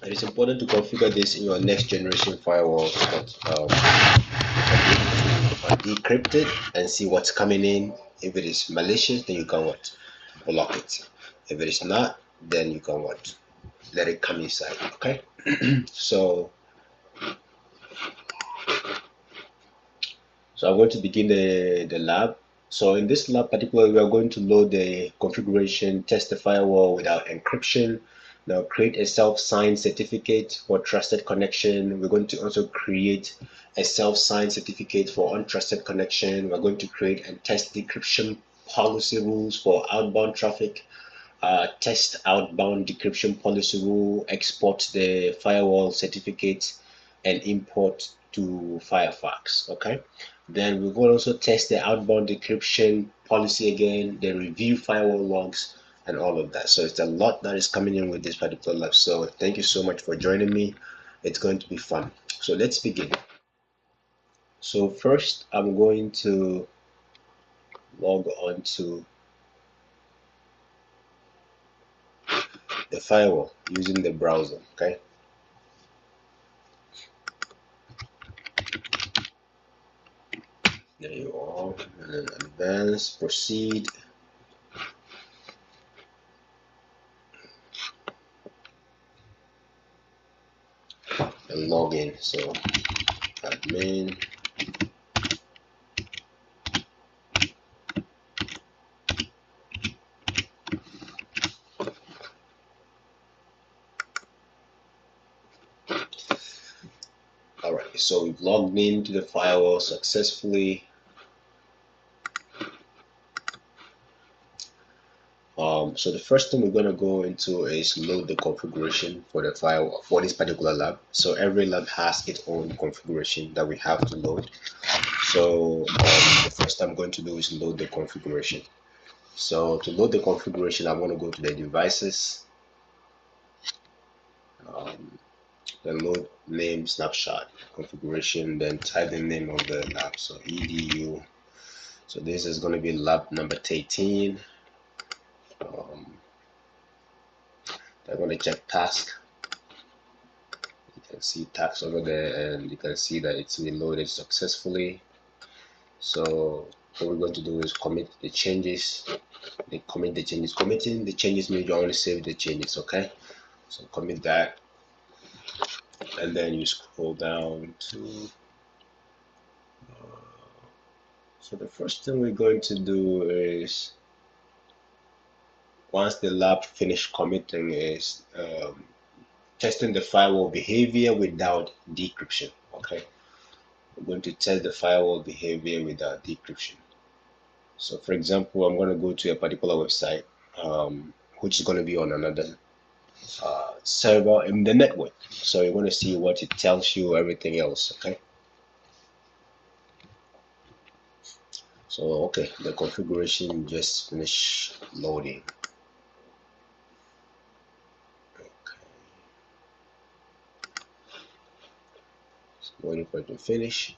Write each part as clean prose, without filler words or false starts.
It is important to configure this in your next generation firewall that decrypt it and see what's coming in. If it is malicious, then you can what? Block it. If it is not, then you can what? Let it come inside. Okay. So I'm going to begin the lab. So in this lab particularly, we are going to load the configuration, test the firewall without encryption. Now create a self-signed certificate for trusted connection. We're going to also create a self-signed certificate for untrusted connection. We're going to create and test decryption policy rules for outbound traffic. Test outbound decryption policy rule, export the firewall certificate, and import to Firefox. Okay. Then we will also test the outbound decryption policy again, the review firewall logs, and all of that. So it's a lot that is coming in with this particular lab. So thank you so much for joining me. It's going to be fun. So let's begin. So first, I'm going to log on to the firewall using the browser. Okay. There you are. And then advance, proceed. And log in. So admin. Alright, so we've logged into the firewall successfully. So the first thing we're going to go into is load the configuration for the firewall for this particular lab. So every lab has its own configuration that we have to load. So the first I'm going to do is load the configuration. So to load the configuration, I'm going to go to the devices, then load name snapshot configuration, then type the name of the lab. So edu. So this is going to be lab number 18. I'm going to check task. You can see task over there, and you can see that it's been loaded successfully. So what we're going to do is commit the changes. Commit the changes. Committing the changes means you only save the changes. Okay, so commit that, and then you scroll down to. So the first thing we're going to do is, once the lab finished committing, is testing the firewall behavior without decryption. Okay, we're going to test the firewall behavior without decryption. So for example, I'm going to go to a particular website, which is going to be on another server in the network. So you're going to see what it tells you, everything else. Okay. So okay, the configuration just finished loading. Waiting for it to finish.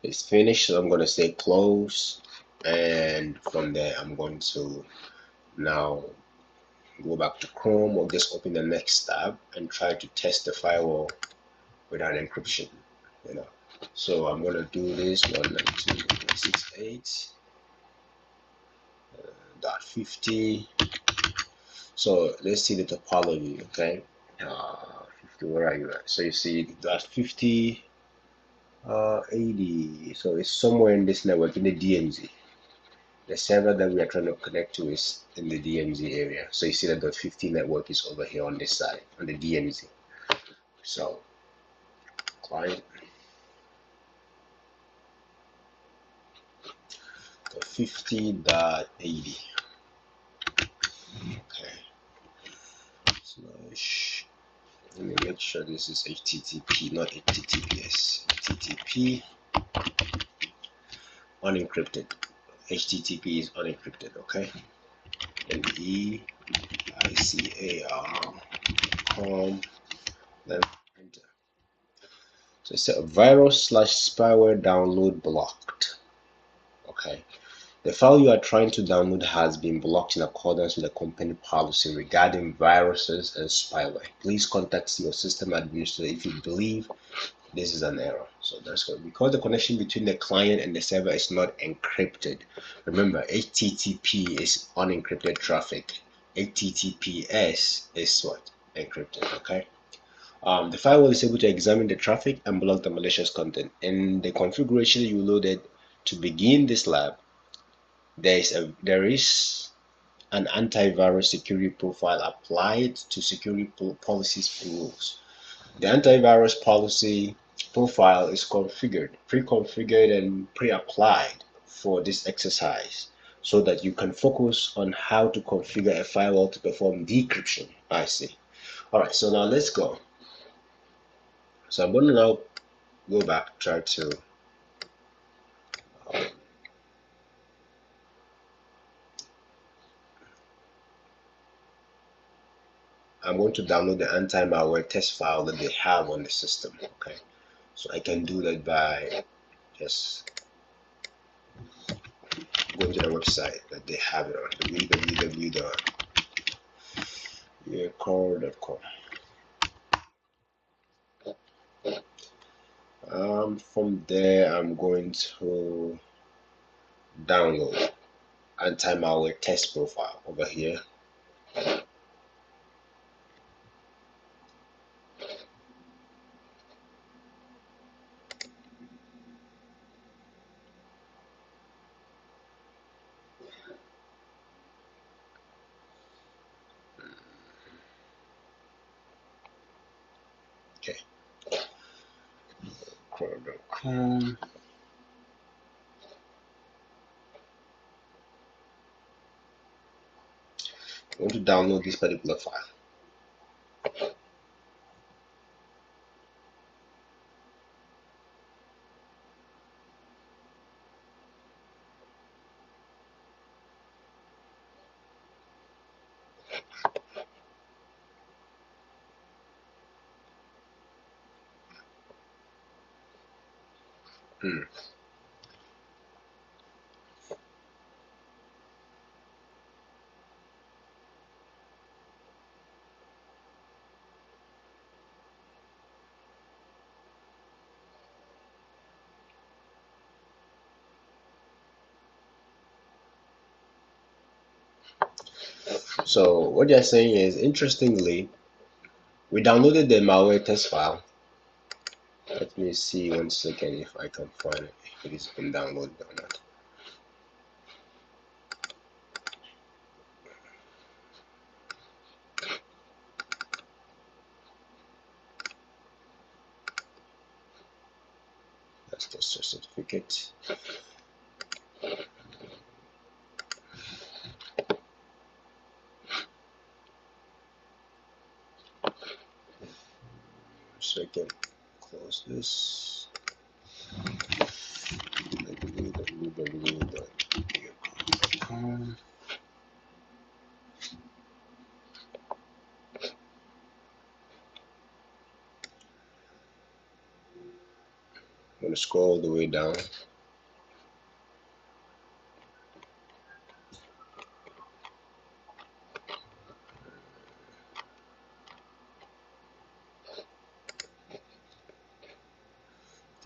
It's finished, so I'm going to say close, and from there I'm going to now go back to Chrome or just open the next tab and try to test the firewall without encryption. So I'm going to do this 192.168.50. So let's see the topology. Okay, 50, where are you at? So you see that 50, 80. So it's somewhere in this network in the DMZ. The server that we are trying to connect to is in the DMZ area. So you see that the 50 network is over here on this side, on the DMZ. So client, the 50.80. Okay. Slash. Let me make sure this is HTTP, not HTTPS. HTTP unencrypted. HTTP is unencrypted. Okay. NEICAR.com, then enter. So it says virus/spyware download blocked. Okay. The file you are trying to download has been blocked in accordance with the company policy regarding viruses and spyware. Please contact your system administrator if you believe this is an error. So that's good. Because the connection between the client and the server is not encrypted. Remember, HTTP is unencrypted traffic. HTTPS is what? Encrypted. Okay. The firewall is able to examine the traffic and block the malicious content. In the configuration you loaded to begin this lab, there is an antivirus security profile applied to security policies and rules. The antivirus policy profile is pre-configured and pre-applied for this exercise so that you can focus on how to configure a firewall to perform decryption. I see. Alright, so now let's go. So I'm going to now go back, try to I'm going to download the anti-malware test file that they have on the system. Okay, so I can do that by just going to the website that they have it on, www.earcore.com. From there, I'm going to download anti-malware test profile over here. Okay, earcore.com. I want to download this particular file. So what they're saying is, interestingly, we downloaded the malware test file. Let me see 1 second if I can find it, if it has been downloaded or not. That's the certificate. Second, close this. www.earcore.com. I'm going to scroll all the way down.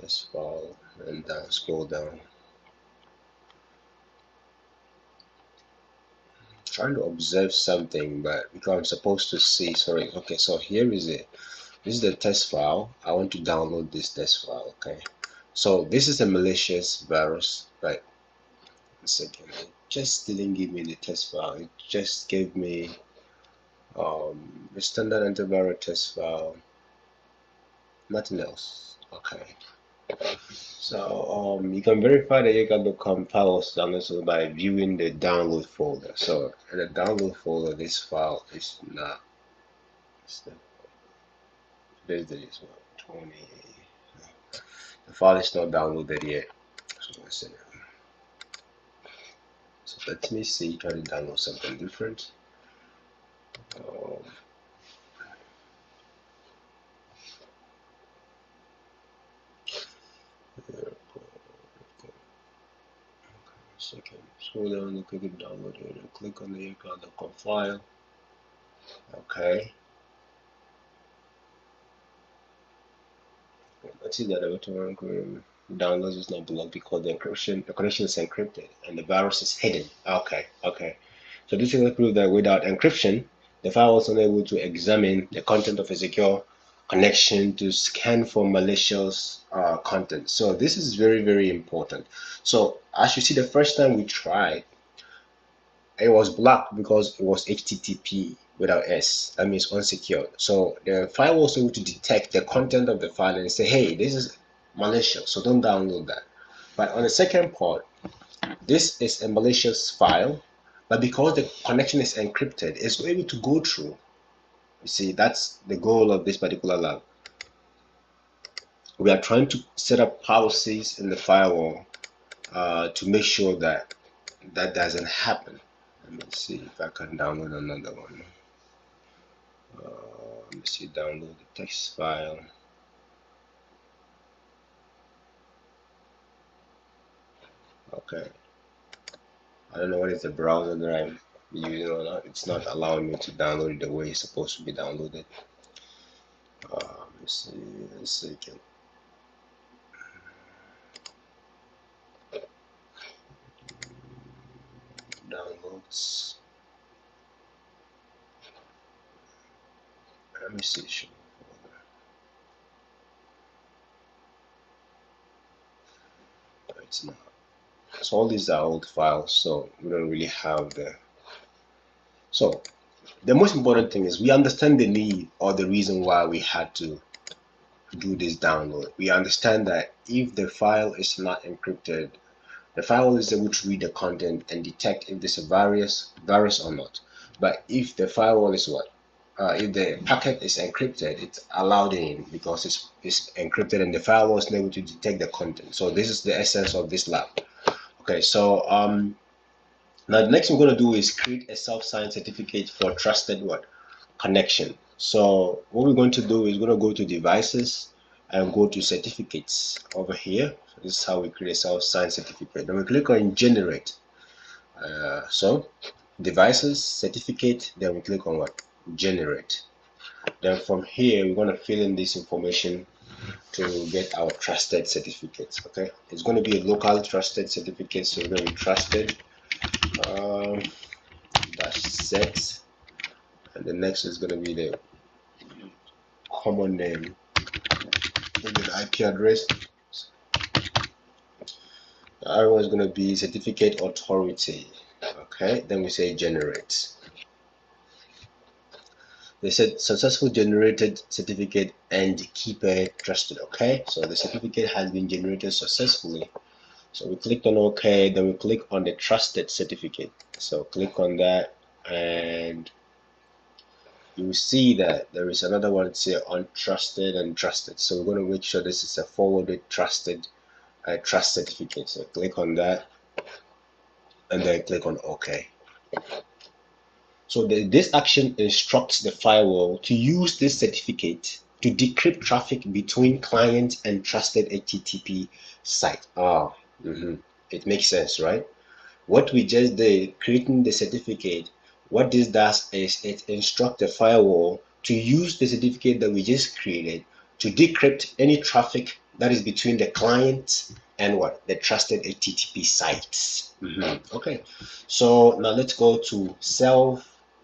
Test file and down, scroll down. Trying to observe something, but because I'm supposed to see, sorry. Okay, so here is it. This is the test file. I want to download this test file. Okay, so this is a malicious virus, right? 1 second. It just didn't give me the test file. It just gave me the standard antivirus test file. Nothing else. Okay. So you can verify that you got the files downloaded by viewing the download folder. So in the download folder, this file is not. Today's date is what, 20. The file is not downloaded yet. So let's see. So Let me see, try to download something different. Um, second, scroll down and click on download here and click on the cloud.com file. Okay, let's see that the downloads is not blocked because the connection is encrypted and the virus is hidden. Okay. So this will prove that without encryption, the firewall is unable to examine the content of a secure connection to scan for malicious content. So this is very important. So as you see, the first time we tried, it was blocked because it was HTTP without S. That means unsecured. So the firewall was able to detect the content of the file and say, hey, this is malicious, so don't download that. But on the second part, this is a malicious file, but because the connection is encrypted, it's able to go through. You see, that's the goal of this particular lab. We are trying to set up policies in the firewall to make sure that that doesn't happen. Let me see if I can download another one. Let me see, download the text file. Okay, I don't know what is the browser that I'm using or not. It's not allowing me to download it the way it's supposed to be downloaded. Let me see, let's see. Downloads. Let me see. It's not. So all these are old files, so we don't really have the. So the most important thing is we understand the need or the reason why we had to do this download. We understand that if the file is not encrypted, the firewall is able to read the content and detect if there's a virus or not. But if the firewall is what? If the packet is encrypted, it's allowed in because it's encrypted and the firewall is able to detect the content. So this is the essence of this lab. Okay, so now the next thing we're going to do is create a self-signed certificate for trusted what? Connection. So what we're going to do is we're going to go to devices and go to certificates over here. So this is how we create a self-signed certificate. Then we click on generate. So devices, certificate, then we click on what? Generate. Then from here we're going to fill in this information to get our trusted certificates. Okay, it's going to be a local trusted certificate, so we're going to be trusted dash set, and the next is going to be the common name with the IP address. The other one is going to be certificate authority. Okay, then we say generate. They said successful generated certificate and keeper trusted. Okay, so the certificate has been generated successfully. So we click on OK, then we click on the trusted certificate. So click on that and you will see that there is another one say untrusted and trusted. So we're going to make sure this is a forwarded trusted trust certificate. So click on that and then click on OK. So this action instructs the firewall to use this certificate to decrypt traffic between client and trusted HTTP site. It makes sense, right? What we just did, creating the certificate, what this does is it instructs the firewall to use the certificate that we just created to decrypt any traffic that is between the client and what? The trusted HTTP sites. Okay, so now let's go to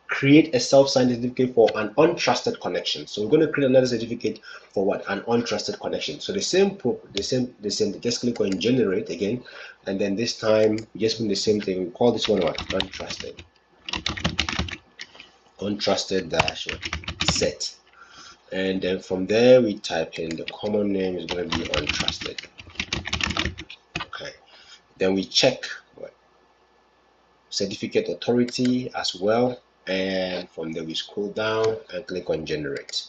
create a self-signed certificate for an untrusted connection. So we're going to create another certificate for what? An untrusted connection. So the same, just click on generate again, and then this time we just put the same thing. We call this one what? Untrusted. Untrusted dash set. And then from there we type in the common name is going to be untrusted. Okay. Then we check what? Certificate authority as well. And from there we scroll down and click on generate.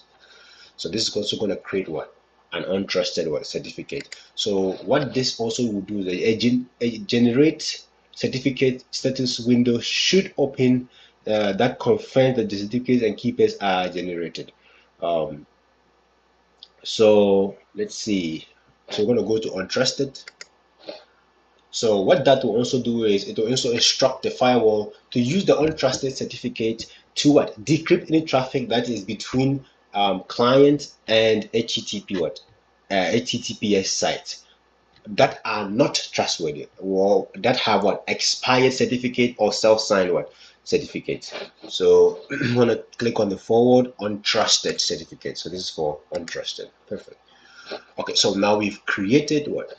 So this is also going to create what? An untrusted what? Certificate. So what this also will do is it generate certificate status window should open that confirms that the certificates and keepers are generated. So let's see. So we're going to go to untrusted. So what that will also do is it will also instruct the firewall to use the untrusted certificate to what? Decrypt any traffic that is between client and HTTPS sites that are not trustworthy or that have what? Expired certificate or self-signed what? Certificate. So I'm going to click on the forward untrusted certificate. So this is for untrusted. Perfect. Okay, so now we've created what?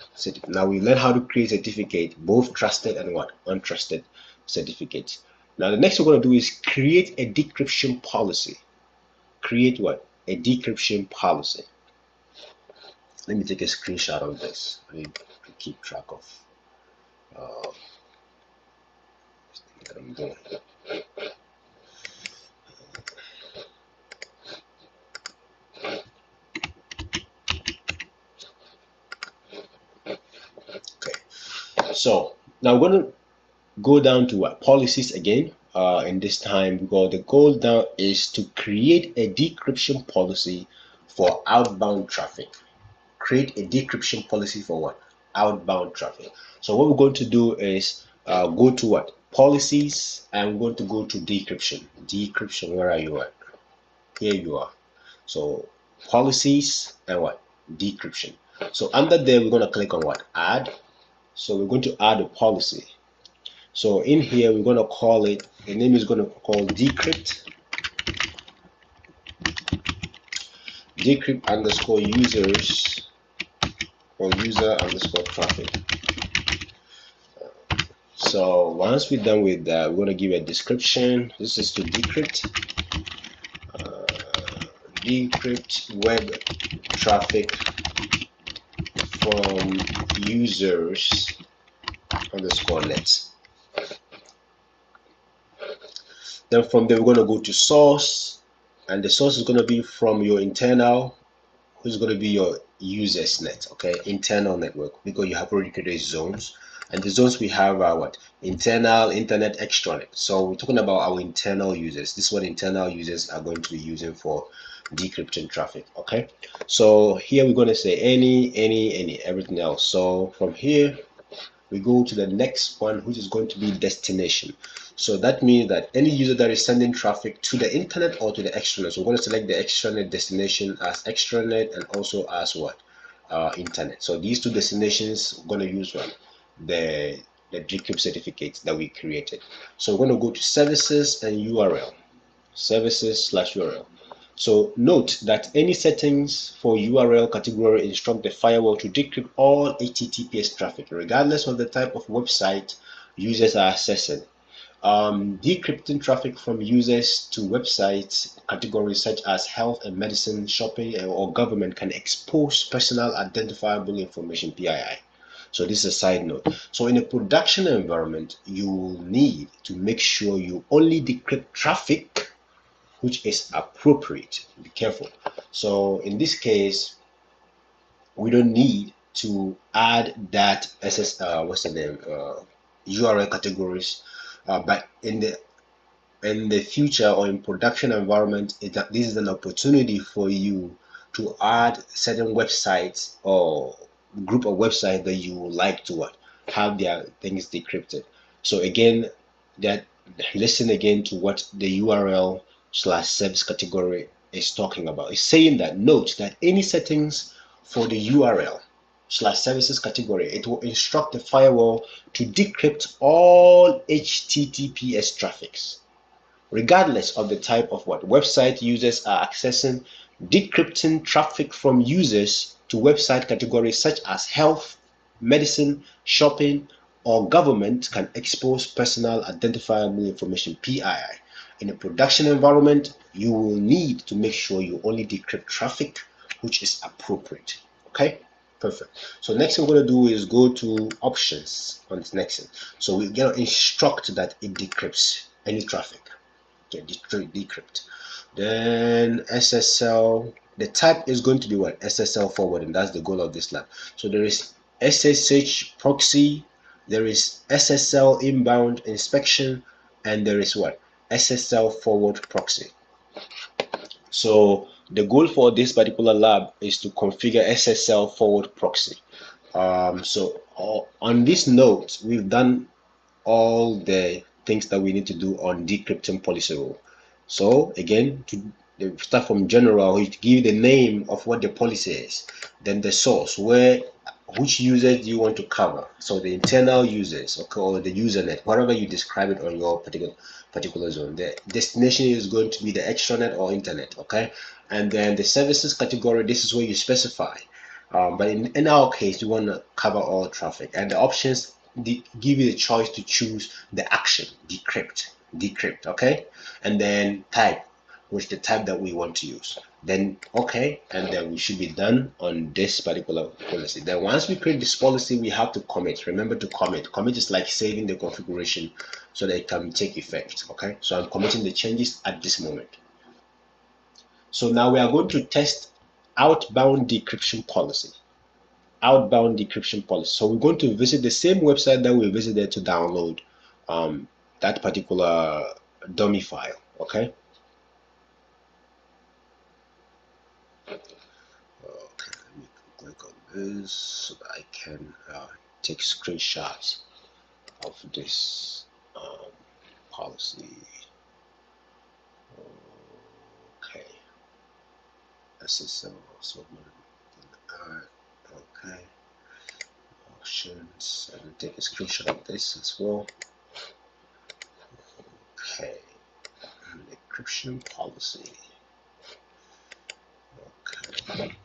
Now we learn how to create certificate, both trusted and what? Untrusted certificates. Now the next we're going to do is create a decryption policy. Create what? A decryption policy. Let me take a screenshot of this. I need to keep track of that I'm doing. Okay, so now we're going to go down to what? Policies again. And this time, because the goal now is to create a decryption policy for outbound traffic. Create a decryption policy for what? Outbound traffic. So what we're going to do is go to what? Policies, and we're going to go to decryption. Decryption, where are you at? Here you are. So policies and what? Decryption. So under there, we're going to click on what? Add. So we're going to add a policy. So in here, we're going to call it, the name is going to call decrypt. Decrypt underscore users or user underscore traffic. So once we're done with that, we're going to give a description. This is to decrypt. Decrypt web traffic from users underscore net. Then from there, we're going to go to source, and the source is going to be from your internal, who's going to be your users net, okay, internal network, because you have already created zones, and the zones we have are what? Internal, internet, extranet. So we're talking about our internal users. This is what internal users are going to be using for decrypting traffic. Okay, so here we're going to say any, everything else. So from here we go to the next one, which is going to be destination. So that means that any user that is sending traffic to the internet or to the extranet, so we're going to select the extranet destination as extranet and also as what? Internet. So these two destinations, we're going to use one, the decrypt certificates that we created. So we're going to go to services and URL, services/URL. So note that any settings for URL category instruct the firewall to decrypt all HTTPS traffic, regardless of the type of website users are accessing. Decrypting traffic from users to websites categories such as health and medicine, shopping, or government can expose personal identifiable information, PII. So this is a side note. So in a production environment, you will need to make sure you only decrypt traffic which is appropriate. Be careful. So in this case, we don't need to add that URL categories, but in the future or in production environment, this is an opportunity for you to add certain websites or group of websites that you would like to have their things decrypted. So again, listen again to what the URL/service category is talking about. It's saying that note that any settings for the URL/services category, it will instruct the firewall to decrypt all HTTPS traffics, regardless of the type of what website users are accessing. Decrypting traffic from users to website categories such as health, medicine, shopping, or government can expose personal identifiable information, PII. In a production environment, you will need to make sure you only decrypt traffic which is appropriate. Okay, perfect. So next thing we're going to do is go to options on the next thing. So we're going to instruct that it decrypts any traffic. Okay, decrypt. Then SSL, the type is going to be what? SSL forwarding. That's the goal of this lab. So there is SSH proxy, there is SSL inbound inspection, and there is what? SSL forward proxy. So the goal for this particular lab is to configure SSL forward proxy. On this note, we've done all the things that we need to do on decrypting policy rule. So again, to start from general, you give the name of what the policy is, then the source, which users do you want to cover. So the internal users, okay, or the usernet, whatever you describe it on your particular zone. The destination is going to be the extranet or internet, okay, and then the services category. This is where you specify. But in our case, we want to cover all traffic, and the options give you the choice to choose the action, decrypt, okay, and then type, which the type that we want to use. Then okay, and then we should be done on this particular policy. Then once we create this policy, we have to commit. Remember to commit. Commit is like saving the configuration so that it can take effect. Okay, so I'm committing the changes at this moment. So now we are going to test outbound decryption policy. Outbound decryption policy. So we're going to visit the same website that we visited to download that particular dummy file. Okay. Okay, let me click on this so that I can take screenshots of this policy. Okay. SSL also okay. Options, and take a screenshot of this as well. Okay. Encryption policy. Okay.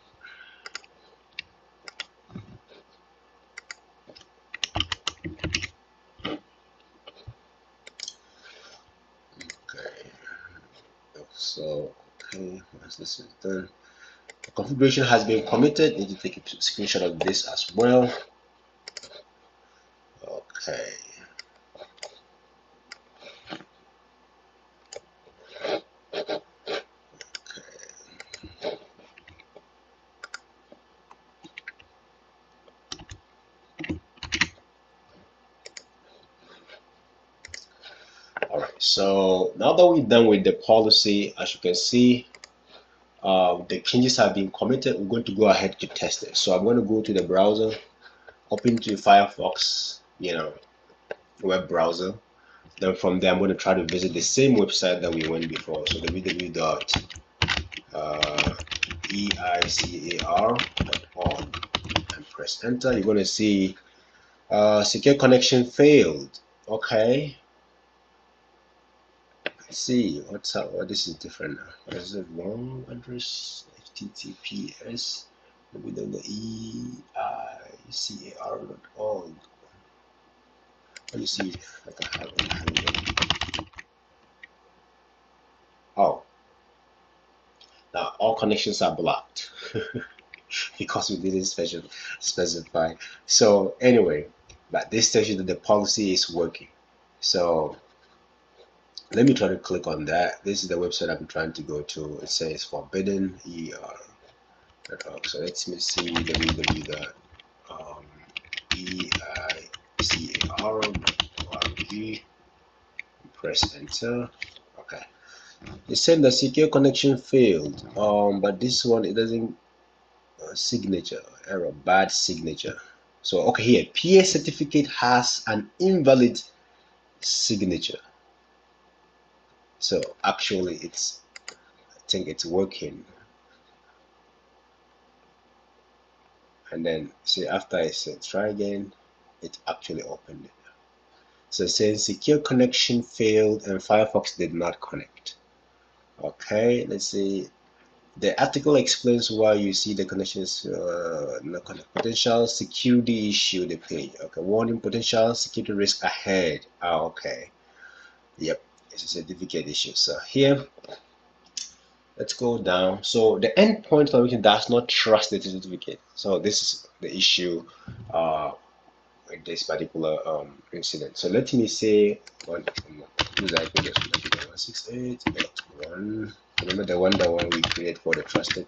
So, okay, once this is done, the configuration has been committed. You need to take a screenshot of this as well. Okay. All right. So now that we're done with the policy, as you can see, the changes have been committed. We're going to go ahead to test it. So I'm going to go to the browser, open to Firefox, web browser. Then from there, I'm going to try to visit the same website that we went before. So www.eicar.org, and press enter. You're going to see secure connection failed. Okay. Let's see what's up. Well, this is different now. Is it wrong address? HTTPS www.eicar.org. Let me see if I can have it. Oh, now all connections are blocked because we didn't specify. So anyway, but this tells you that the policy is working. So let me try to click on that. This is the website I'm trying to go to. It says forbidden ER.org. So let me see www.eicar.org. Press enter. Okay. It said the secure connection failed. But this one, it doesn't signature error, bad signature. So okay, here PA certificate has an invalid signature. So actually I think it's working. And then see, after I said try again, it actually opened it. So it says secure connection failed and Firefox did not connect. Okay, let's see. The article explains why you see the connections not connect. Potential security issue, the page. Okay, warning, potential security risk ahead. Okay. Yep, it's a certificate issue. So here, let's go down. So the endpoint function does not trust the certificate. So this is the issue with this particular incident. So let me say user IP address 168.1. Remember the one we create for the trusted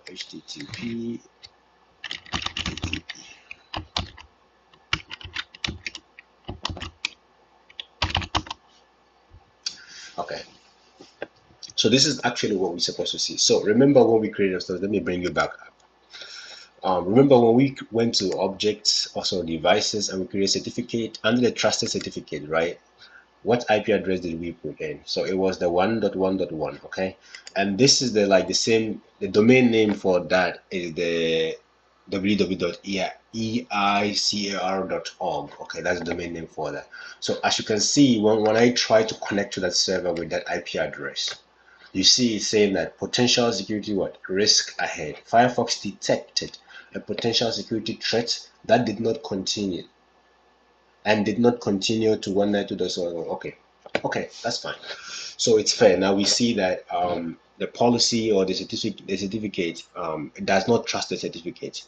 HTTP. So this is actually what we're supposed to see. So remember when we created stuff, let me bring you back up. Remember when we went to objects, also devices, and we created certificate under the trusted certificate, right? What IP address did we put in? So it was the 1.1.1, okay? And this is the the domain name for that is the www.eicar.org. Okay, that's the domain name for that. So as you can see, when I try to connect to that server with that IP address, you see it's saying that potential security risk ahead. Firefox detected a potential security threat that did not continue to 192.1. Okay, that's fine. So it's fair. Now we see that the policy or the certificate it does not trust the certificate.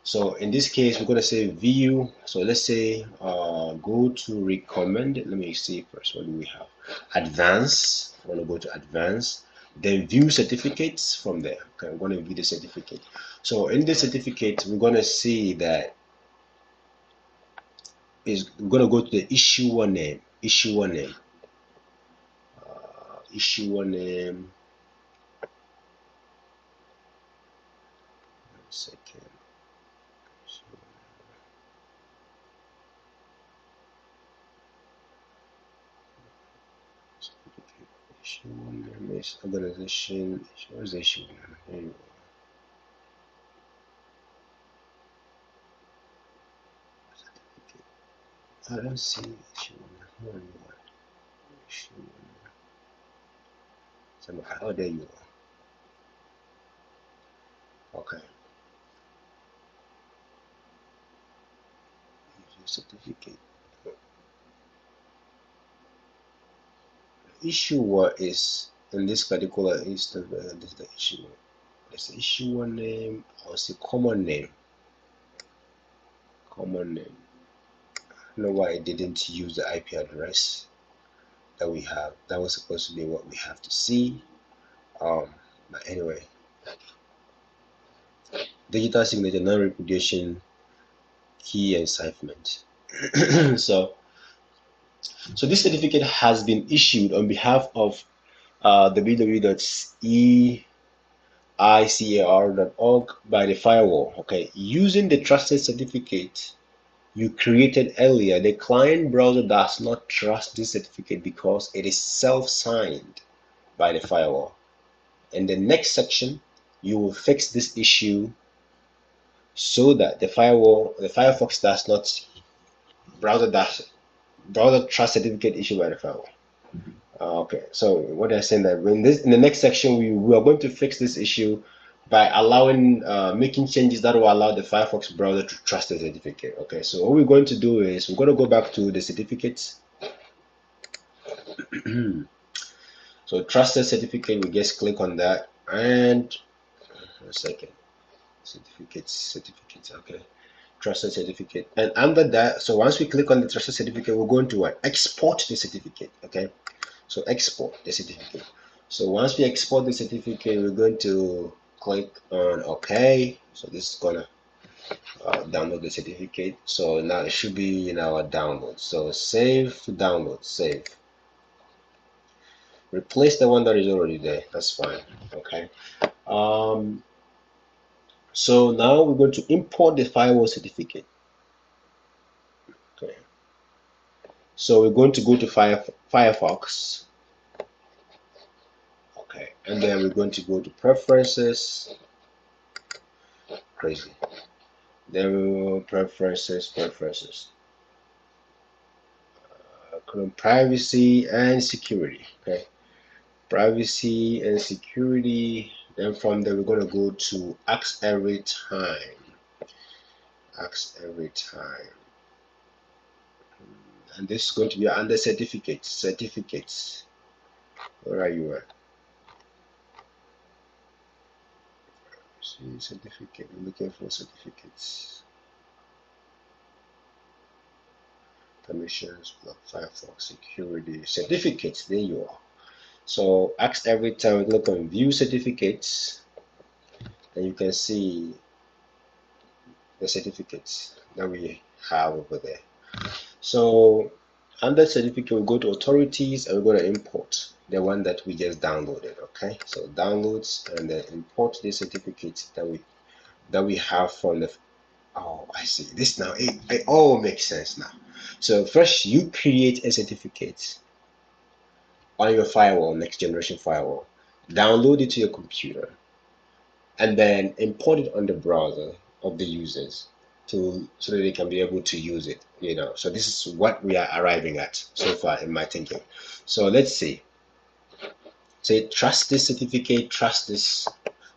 So in this case, we're going to say view. So let's say go to recommend. Let me see first. What do we have? Advanced. I want to go to advanced. Then view certificates from there. Okay, I'm going to view the certificate. So in the certificate, we're going to see that we're going to go to the issuer name. Issuer name. Issuer name. One second. Issue name is organization. What is the issue name? Here you go. I don't see issue name. Issue name. Oh, there you are. Okay. Certificate. Issuer is in this particular instance. This is the issue. There's the issuer name or the common name. Common name. I don't know why I didn't use the IP address that we have. That was supposed to be what we have to see. But anyway, digital signature, non-repudiation, key encipherment. so this certificate has been issued on behalf of www.eicar.org by the firewall. Okay, using the trusted certificate you created earlier, the client browser does not trust this certificate because it is self-signed by the firewall. In the next section, you will fix this issue so that the Firefox does not browser trust certificate issued by the firewall. Okay, so what they're saying that in the next section we are going to fix this issue by allowing making changes that will allow the Firefox browser to trust the certificate. Okay, so what we're going to do is we're going to go back to the certificates. So trusted certificate, we just click on that, and a second, certificates, okay, trusted certificate, and under that, so once we click on the trusted certificate, we're going to export the certificate. Okay, so export the certificate. So once we export the certificate, we're going to click on OK. So this is gonna download the certificate. So now it should be in our download. So save to download, save. Replace the one that is already there. That's fine. Okay. So now we're going to import the firewall certificate. Okay. So we're going to go to Firefox. Okay, and then we're going to go to preferences. Crazy. Then we will preferences. Privacy and security. Okay, privacy and security. Then from there we're going to go to ask every time. Ask every time. And this is going to be under certificates. Certificates. Where are you at? See certificate. I'm looking for certificates. Permissions, block Firefox, security, certificates. There you are. So ask every time we click on view certificates, and you can see the certificates that we have over there. So under certificate, we go to authorities and we're going to import the one that we just downloaded. Okay, so downloads and then import the certificate that we have from the. Oh, I see this now. It all makes sense now. So first, you create a certificate on your firewall, next generation firewall, download it to your computer, and then import it on the browser of the users so that they can be able to use it. So this is what we are arriving at so far in my thinking. So let's see. Say trust this certificate, trust this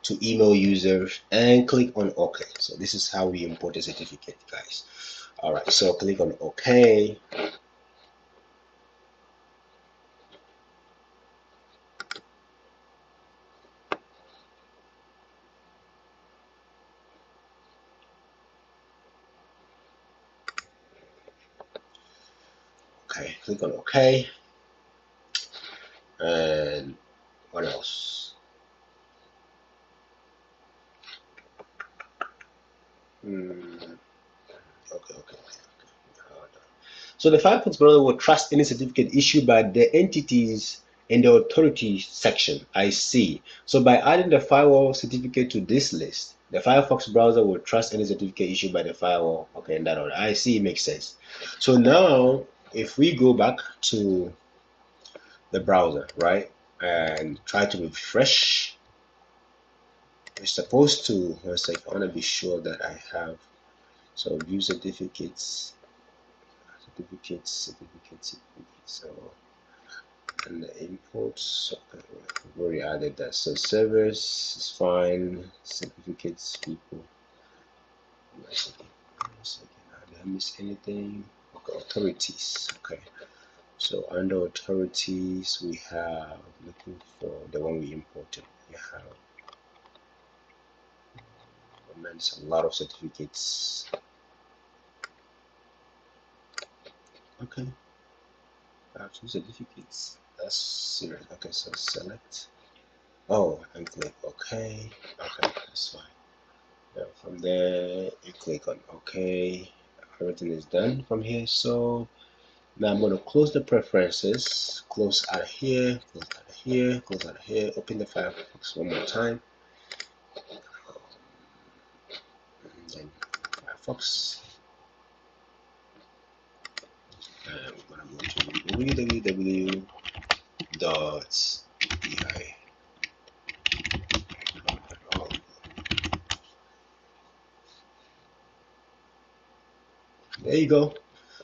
to email users, and click on OK. So this is how we import a certificate, guys. All right, so click on OK. Okay, click on OK. And what else? Okay. So the Firefox browser will trust any certificate issued by the entities in the authority section. I see. So by adding the firewall certificate to this list, the Firefox browser will trust any certificate issued by the firewall. Okay, in that order. I see, it makes sense. So now, if we go back to the browser, right, and try to refresh, we're supposed to, one second, I want to be sure that I have, so view certificates. So, and the imports, okay, we've already added that. So servers is fine, certificates, people. Did I miss anything? Okay, authorities. Okay, so under authorities, we have, looking for the one we imported. We have a lot of certificates. Okay, I have 2 certificates. That's serious. Okay, so select. Oh, and click OK. Okay, that's fine. Now from there, you click on OK. Everything is done from here. So now I'm going to close the preferences. Close out of here. Close out of here. Close out of here. Open the Firefox one more time. And then Firefox. And we're going to go to www.bi. There you go.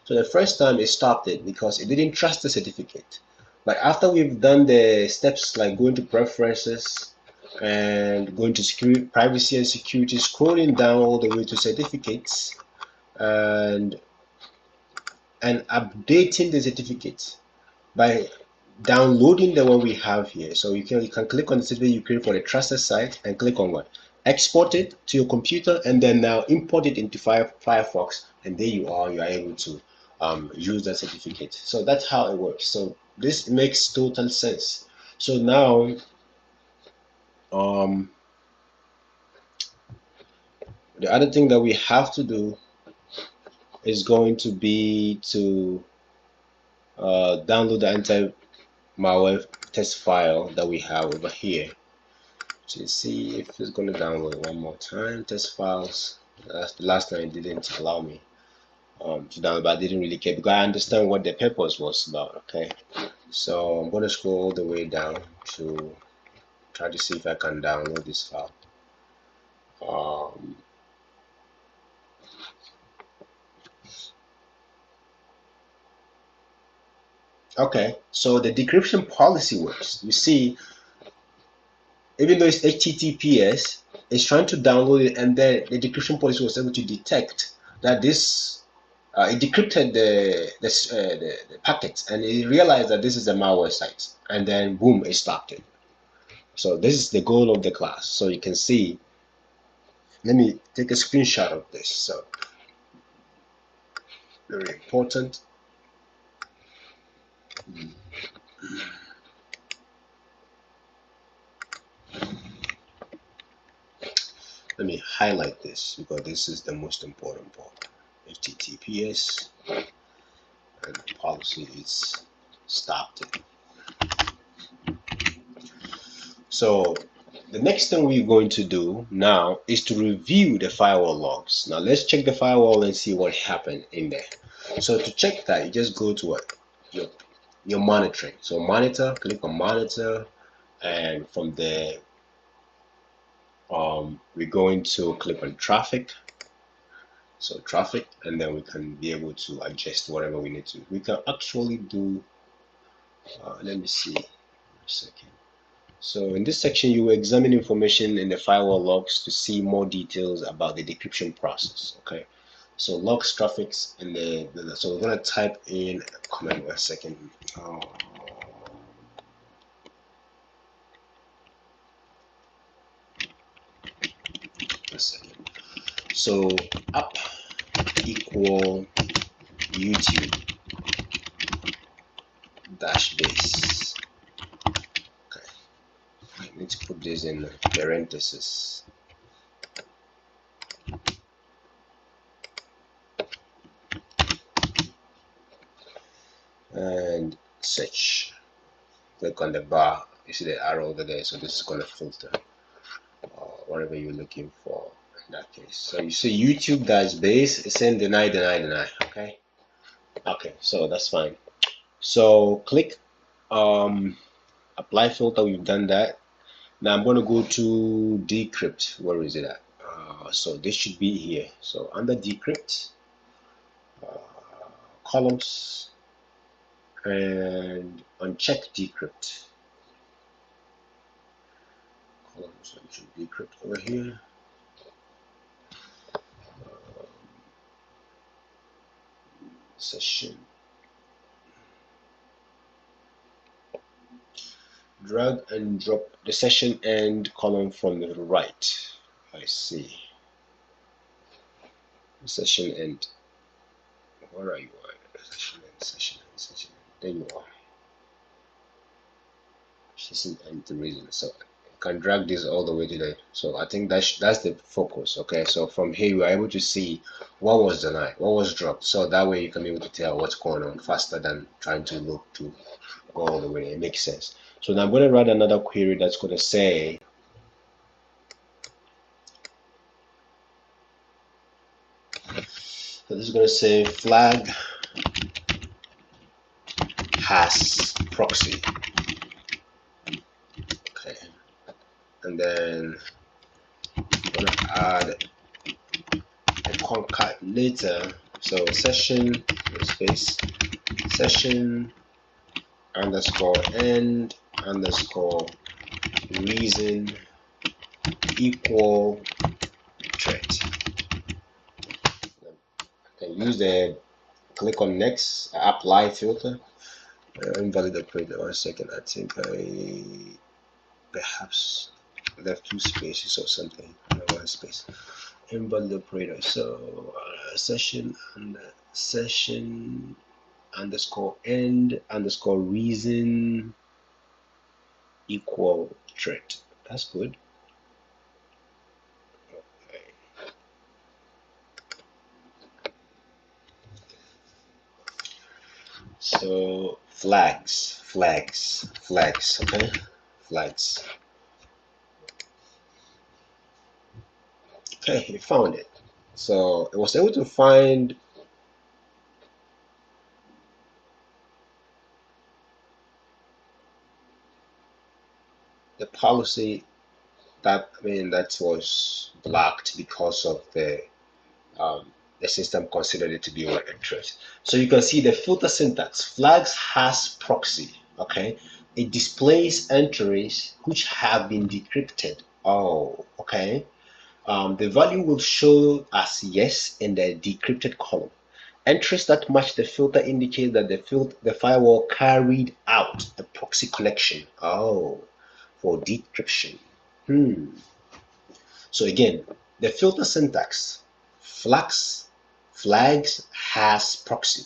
So the first time it stopped it because it didn't trust the certificate. But after we've done the steps like going to preferences and going to security, privacy and security, scrolling down all the way to certificates and updating the certificate by downloading the one we have here. So you can click on the certificate you create for the trusted site and click on what? Export it to your computer and then now import it into Firefox, and there you are able to use that certificate. So that's how it works. So this makes total sense. So now the other thing that we have to do is going to be to download the anti-malware test file that we have over here. To see if it's going to download one more time. Test files. That's the last time it didn't allow me to download, but I didn't really care because I understand what the purpose was about. Okay, so I'm going to scroll all the way down to try to see if I can download this file. Okay, so the decryption policy works. You see, even though it's HTTPS, it's trying to download it, and then the decryption policy was able to detect that this it decrypted the packets, and it realized that this is a malware site, and then boom, it stopped it. So this is the goal of the class. So you can see, let me take a screenshot of this. So very important. Let me highlight this because this is the most important part. HTTPS and policy is stopped. So the next thing we're going to do now is to review the firewall logs. Now let's check the firewall and see what happened in there. So to check that, you just go to what? Your monitoring. So monitor, click on monitor, and from there we're going to click on traffic. So traffic, and then we can be able to adjust whatever we need to. We can actually do let me see a second. So in this section, you will examine information in the firewall logs to see more details about the decryption process. Okay, so logs, traffics, and so we're gonna type in a comment. A second. A second. So up equal YouTube dash base. Okay, I need to put this in parentheses. And search. Click on the bar. You see the arrow over there, so this is going to filter whatever you're looking for in that case. So you see YouTube dash base, it's saying deny. Okay, so that's fine. So click apply filter. We've done that. Now I'm going to go to decrypt. Where is it at? So this should be here. So under decrypt, columns, and uncheck decrypt. Columns, uncheck decrypt over here. Session. Drag and drop the session end column from the right. I see. Session end. Where are you? Session end, session end, session end. There you are. Session end the reason. So you can drag this all the way to there. So I think that's the focus. Okay. So from here you are able to see what was denied, what was dropped. So that way you can be able to tell what's going on faster than trying to look to go all the way. It makes sense. So now I'm going to write another query that's going to say so this is going to say flag has proxy. Okay, and then I'm going to add a concatenator. So session space session underscore end underscore reason equal threat. I can use the click on next apply filter. Invalid operator. 1 second. I think I perhaps left 2 spaces or something. No, 1 space. Invalid operator. So session and session underscore end underscore reason equal threat. That's good. Okay. So flags. Okay, flags. Okay, it found it. So it was able to find the policy that was blocked because of the system considered it to be an threat. So you can see the filter syntax. Flags has proxy. Okay, it displays entries which have been decrypted. Oh, okay. The value will show as yes in the decrypted column. Entries that match the filter indicate that the firewall carried out a proxy connection. Oh, for decryption. So again, the filter syntax, flags has proxy.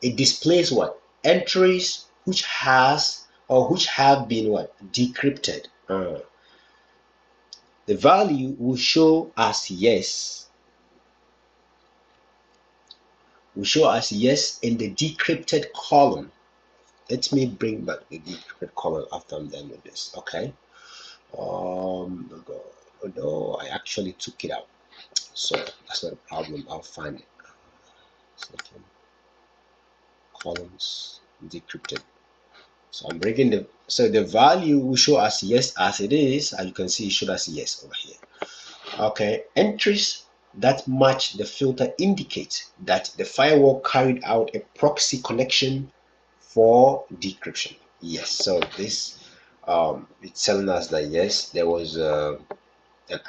It displays what? Entries which have been what? Decrypted. The value will show as yes will show us yes in the decrypted column. Let me bring back the decrypted column after I'm done with this. Okay. Oh no, I actually took it out, so that's not a problem. I'll find it. Second, columns decrypted. So I'm bringing the value will show us yes as it is, and you can see it showed us yes over here. Okay, entries that match the filter indicate that the firewall carried out a proxy connection for decryption. Yes, so this it's telling us that yes, there was an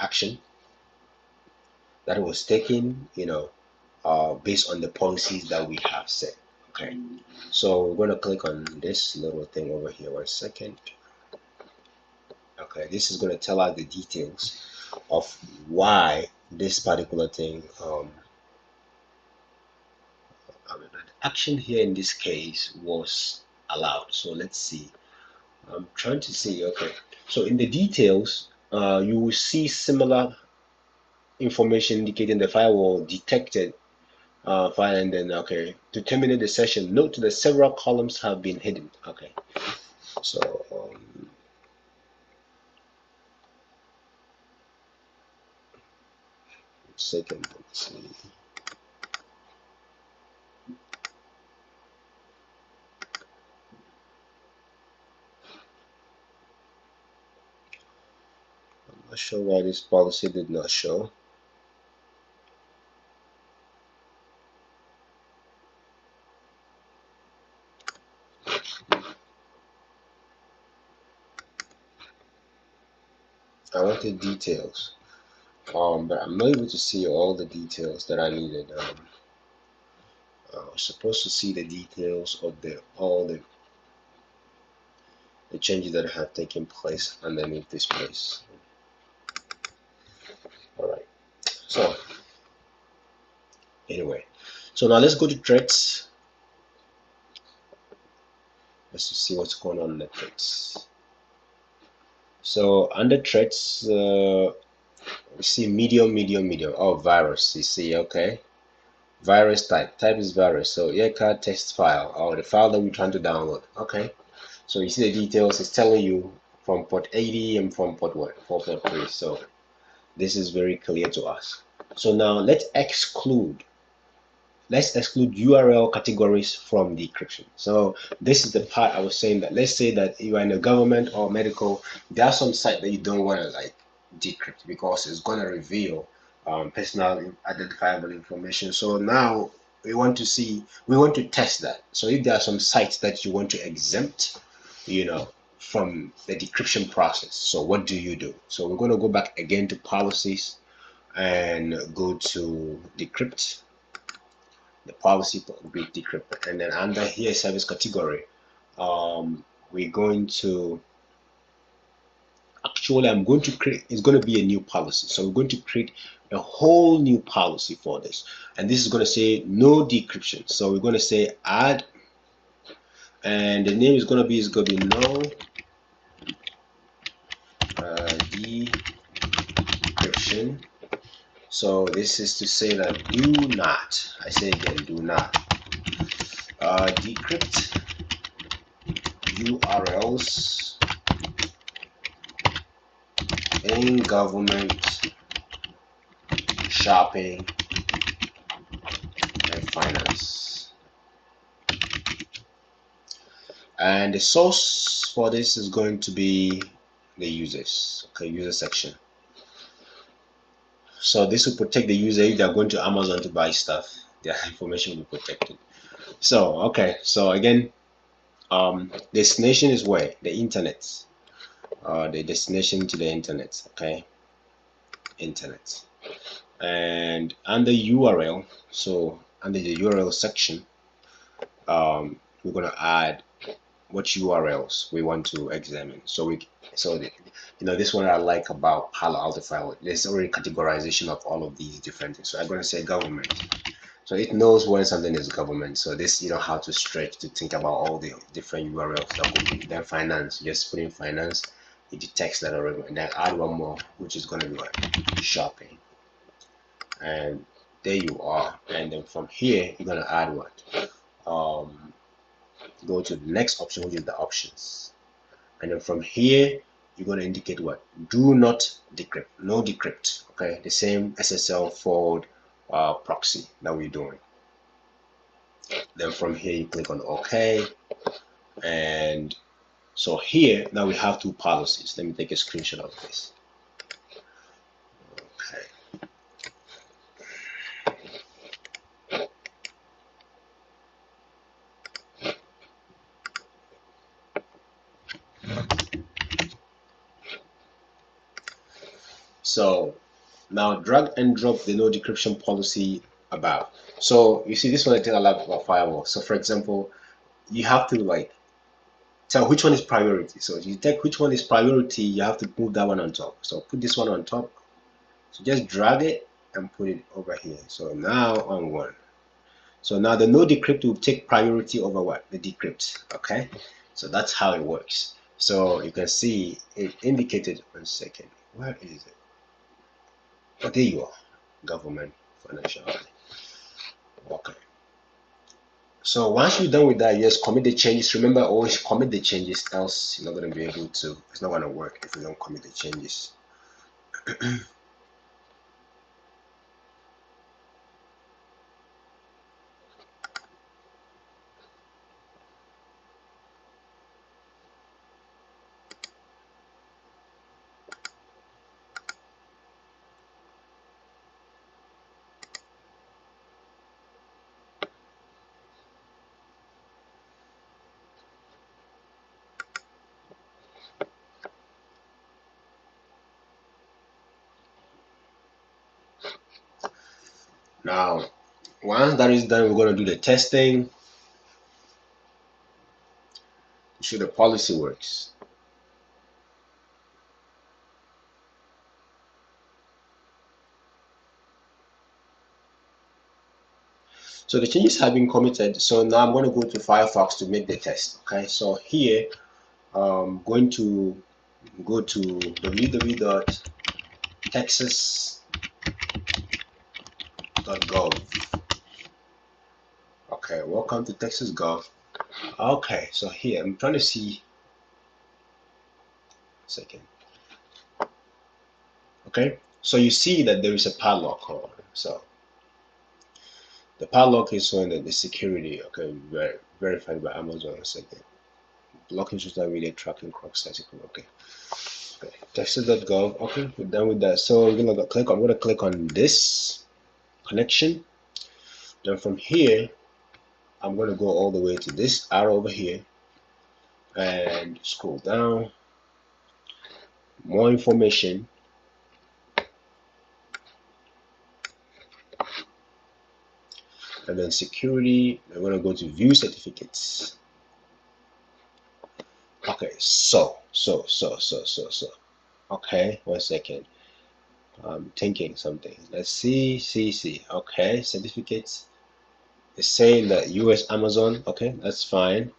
action that was taken, based on the policies that we have set. Okay, so we're going to click on this little thing over here. 1 second. Okay, this is going to tell us the details of why this particular thing, the action here in this case was allowed. So let's see. I'm trying to see. Okay, so in the details, you will see similar information indicating the firewall detected file, and then okay, to terminate the session, note that several columns have been hidden. Okay, so second, let's see. I'm not sure why this policy did not show. I wanted details, but I'm not able to see all the details that I needed. I was supposed to see the details of all the changes that have taken place underneath this place. All right. So anyway, so now let's go to threats. Let's just see what's going on in the threats. So under threats, we see medium. Oh, virus. You see, okay. Virus type. Type is virus. So ECA text file, or the file that we're trying to download. Okay. So you see the details. It's telling you from port 80 and from port what? 4.3. So this is very clear to us. So now let's exclude URL categories from decryption. So this is the part I was saying, that let's say that you are in a government or medical, there are some sites that you don't want to like decrypt because it's going to reveal personal identifiable information. So now we want to test that. So if there are some sites that you want to exempt, from the decryption process, so what do? So we're going to go back again to policies and go to decrypt, the policy with decrypt, and then under here service category, we're going to I'm going to create, it's going to be a new policy. So we're going to create a whole new policy for this, and this is going to say no decryption. So we're going to say add, and the name is going to be no decryption. So this is to say that do not, I say again, do not decrypt URLs in government, shopping, and finance. And the source for this is going to be the users, okay, user section. So this will protect the user. If they're going to Amazon to buy stuff, their information will be protected. So okay, so again, destination is where? The internet. The destination to the internet, okay, internet. And under URL, so under the URL section, we're going to add what URLs we want to examine. This one I like about Palo Alto Firewall. There's already categorization of all of these different things. So I'm going to say government. So it knows when something is government. So this, you know how to stretch to think about all the different URLs that could be. Then finance, just put in finance, it detects that already. And then add one more, which is going to be what? Shopping. And there you are. And then from here, you're gonna add what? Go to the next option, which is the options. And then from here, you're gonna indicate what? Do not decrypt, no decrypt. Okay, the same SSL forward proxy that we're doing. Then from here, you click on OK. And so here, now we have two policies. Let me take a screenshot of this. Okay. So now drag and drop the no decryption policy about. So you see this one I tell a lot about firewall. So for example, you have to like tell which one is priority. So if you take which one is priority, you have to move that one on top. So put this one on top. So just drag it and put it over here. So now on one. So now the no decrypt will take priority over what? The decrypt. Okay. So that's how it works. So you can see it indicated. 1 second. Where is it? Oh, there you are. Government financial. Okay. So once you're done with that, yes, commit the changes. Remember, always commit the changes, else you're not going to be able to. It's not going to work if you don't commit the changes. Now, once that is done, we're going to do the testing to show the policy works. So the changes have been committed. So now I'm going to go to Firefox to make the test. Okay, so here I'm going to go to www.texas.gov. Okay, welcome to Texas.gov. Okay, so here I'm trying to see. Second. Okay, so you see that there is a padlock on. So the padlock is showing that the security, okay, verified by Amazon. Second, blocking social media tracking cross article. Okay, Texas.gov. Okay, we're done with that. So I'm gonna click on this connection. Then from here, I'm gonna go all the way to this arrow over here and scroll down. More information. And then security, I'm going to go to view certificates. Okay, so. Okay, 1 second. I'm thinking something. Let's see. Okay, certificates. It's saying that US Amazon. Okay, that's fine.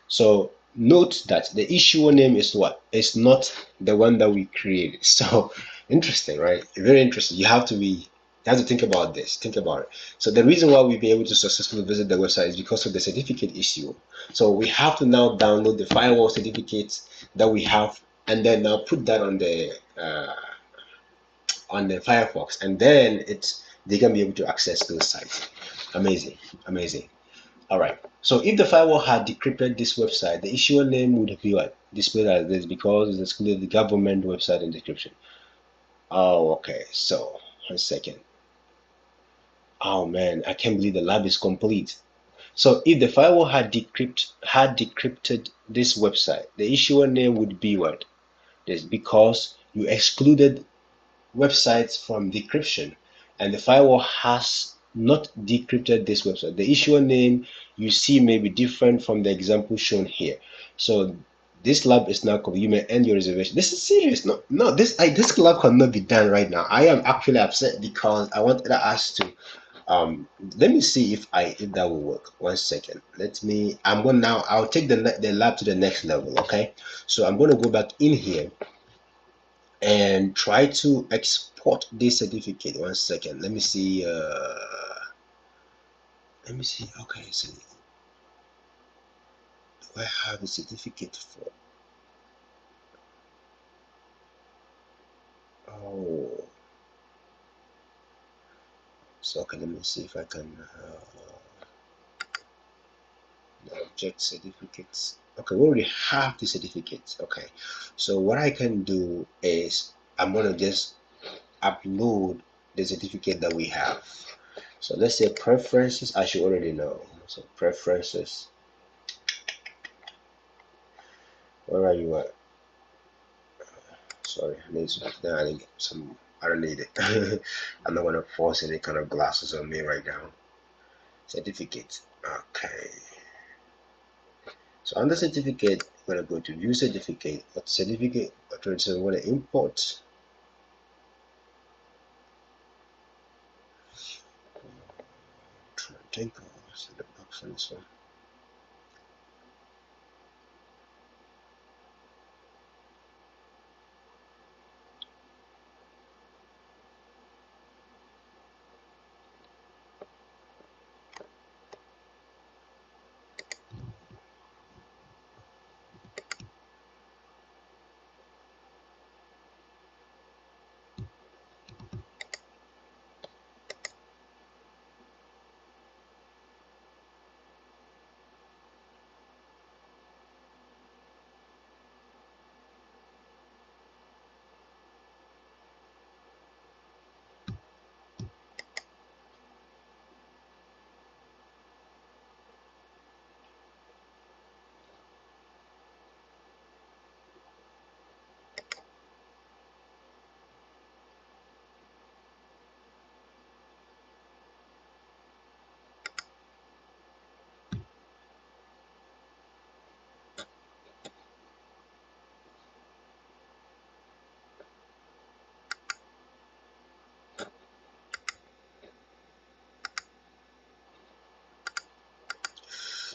So note that the issuer name is what? It's not the one that we created. So interesting, right? Very interesting. You have to think about this. Think about it. So the reason why we'll be able to successfully visit the website is because of the certificate issue. So we have to now download the firewall certificates that we have, and then now put that on the Firefox, and then they can be able to access those sites. Amazing. All right. So if the firewall had decrypted this website, the issuer name would be what? Displayed as this because it's excluded the government website in decryption. Oh, okay. So 1 second. Oh man, I can't believe the lab is complete. So if the firewall had decrypted this website, the issuer name would be what? This because you excluded websites from decryption, and the firewall has not decrypted this website. The issuer name you see may be different from the example shown here. So this lab is now complete. You may end your reservation. This is serious. No, this lab cannot be done right now. I am actually upset because I wanted us to. Let me see if that will work. 1 second. I'll take the lab to the next level. Okay, so I'm going to go back in here and try to export this certificate. 1 second. Let me see. Let me see. Okay, so do I have a certificate for? Oh, so okay. Let me see if I can. The object certificates. Okay, we already have the certificates. Okay, so what I can do is I'm gonna just upload the certificate that we have. So let's say preferences. I should already know. So preferences. Where are you at? Sorry, I need some. I need some. I don't need it. I'm not gonna force any kind of glasses on me right now. Certificate. Okay. So under certificate, we're gonna go to view certificate. What certificate? So we're gonna import. Take the box on this one.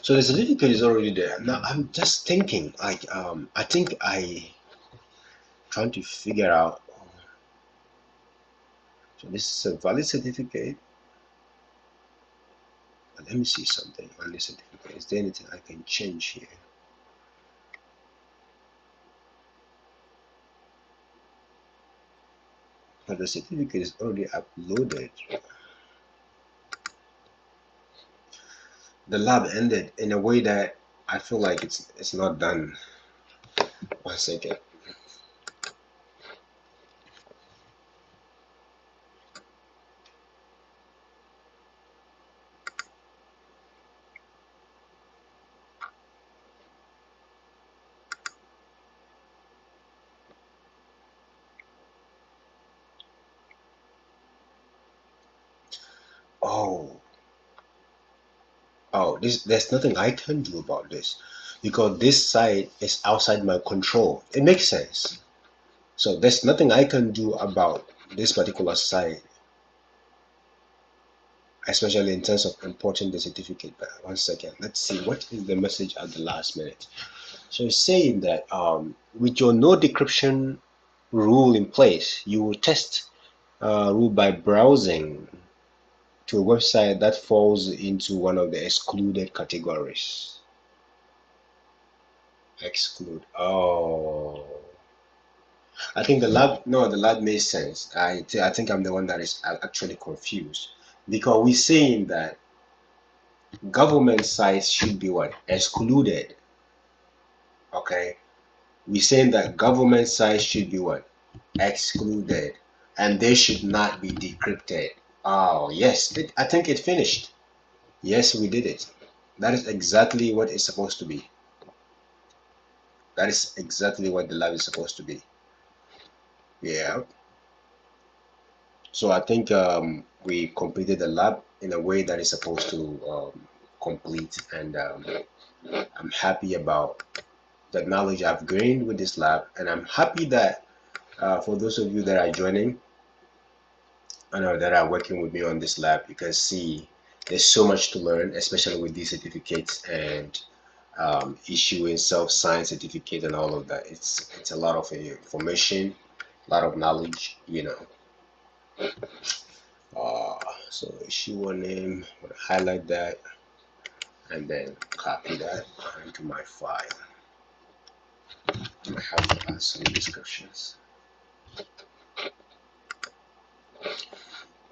So the certificate is already there. Now I'm just thinking, like, I think I trying to figure out. So this is a valid certificate. But let me see something on this certificate. Is there anything I can change here? But the certificate is already uploaded. The lab ended in a way that I feel like it's not done. One second. Oh, this there's nothing I can do about this because this site is outside my control. It makes sense. So there's nothing I can do about this particular site, especially in terms of importing the certificate. But one second, let's see what is the message at the last minute. So it's saying that with your no decryption rule in place, you will test rule by browsing to a website that falls into one of the excluded categories. Exclude. Oh, I think the lab makes sense. I think I'm the one that is actually confused because we're saying that government sites should be what? Excluded. Okay. We're saying that government sites should be what? Excluded. And they should not be decrypted. Oh, yes. I think it finished. Yes, we did it. That is exactly what it's supposed to be. That is exactly what the lab is supposed to be. Yeah. So I think we completed the lab in a way that is supposed to complete, and I'm happy about the knowledge I've gained with this lab, and I'm happy that for those of you that are joining, I know that are working with me on this lab, you can see there's so much to learn, especially with these certificates and issuing self-signed certificate and all of that. It's a lot of information, a lot of knowledge, you know. Uh, So issuer name, I'm going to highlight that and then copy that into my file. I have to add some descriptions.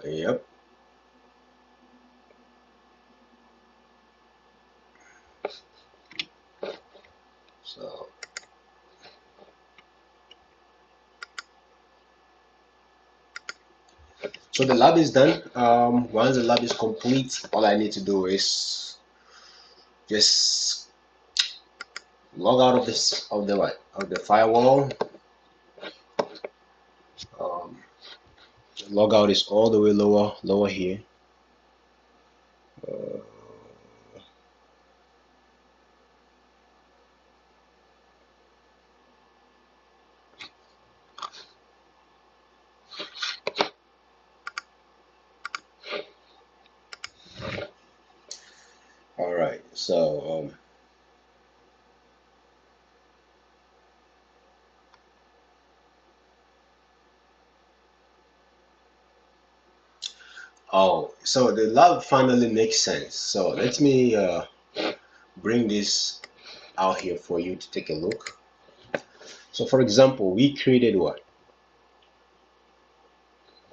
Yep. So the lab is done. Once the lab is complete, all I need to do is just log out of the firewall. Log out is all the way lower here. All right, so so the lab finally makes sense. So let me bring this out here for you to take a look. So for example, we created what?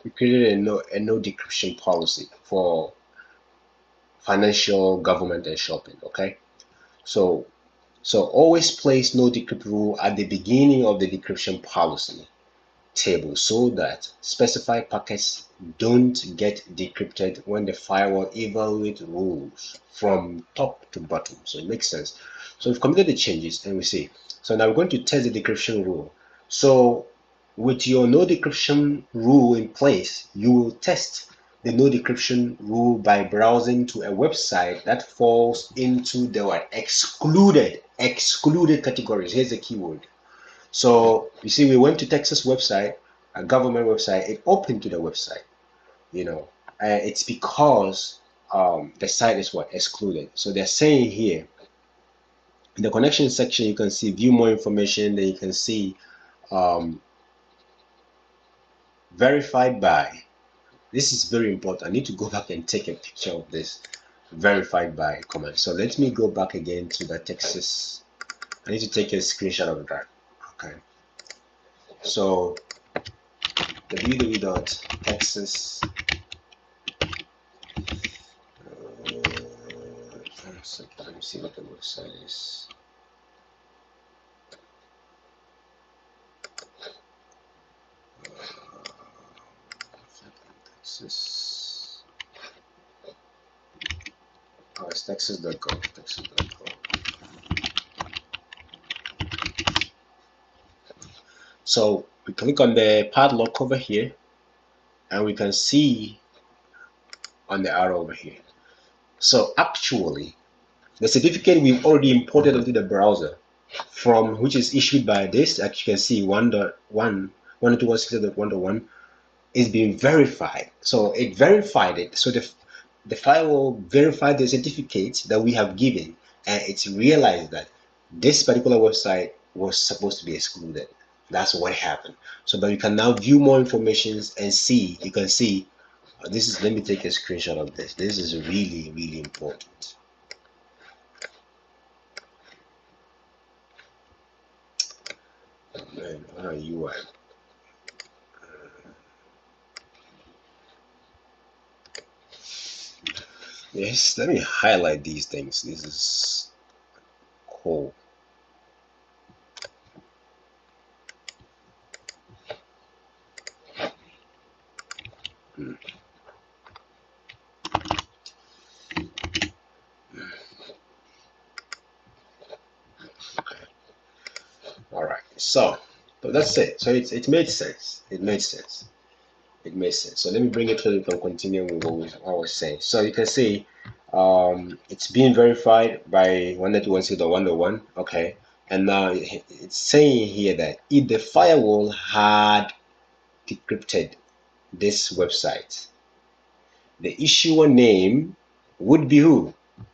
We created a no decryption policy for financial, government, and shopping. Okay, so always place no decrypt rule at the beginning of the decryption policy table so that specified packets don't get decrypted when the firewall evaluates rules from top to bottom. So it makes sense. So we've committed the changes and we see. So now we're going to test the decryption rule. So with your no decryption rule in place, you will test the no decryption rule by browsing to a website that falls into the excluded categories. Here's the keyword. So you see, we went to Texas website, a government website. It opened to the website. It's because the site is excluded. So they're saying here in the connection section, you can see view more information. Then you can see verified by. This is very important. I need to go back and take a picture of this verified by command. So let me go back again to the Texas. I need to take a screenshot of that. Okay. So www.texas. Let me see what the website is. Texas. Oh, it's texas.gov. Texas.gov. So we click on the padlock over here, and we can see on the arrow over here. So actually, the certificate we've already imported into the browser, from which is issued by this, as you can see, 1.1.1.1 is being verified. So it verified it. So the firewall verified the certificate that we have given, and it's realized that this particular website was supposed to be excluded. That's what happened. So, but you can now view more information and see. You can see this is. Let me take a screenshot of this. This is really, really important. Man, what are you at? Yes, let me highlight these things. This is cool. All right, so that's it. So it made sense. It made sense. It made sense. So let me bring it so you can continue with what I was saying. So you can see it's being verified by 192.1.1.1. Okay, and now it's saying here that if the firewall had decrypted this website, the issuer name would be who?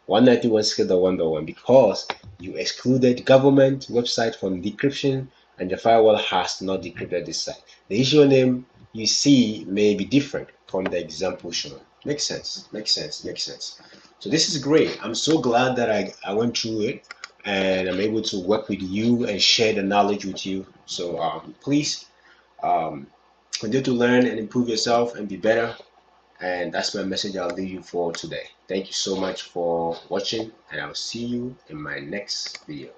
192.1.1.1, because you excluded government website from decryption and the firewall has not decrypted this site. The issuer name you see may be different from the example shown. Makes sense. Makes sense. Makes sense. So this is great. I'm so glad that I went through it and I'm able to work with you and share the knowledge with you. So please um, continue to learn and improve yourself and be better. And that's my message I'll leave you for today. Thank you so much for watching, and I'll see you in my next video.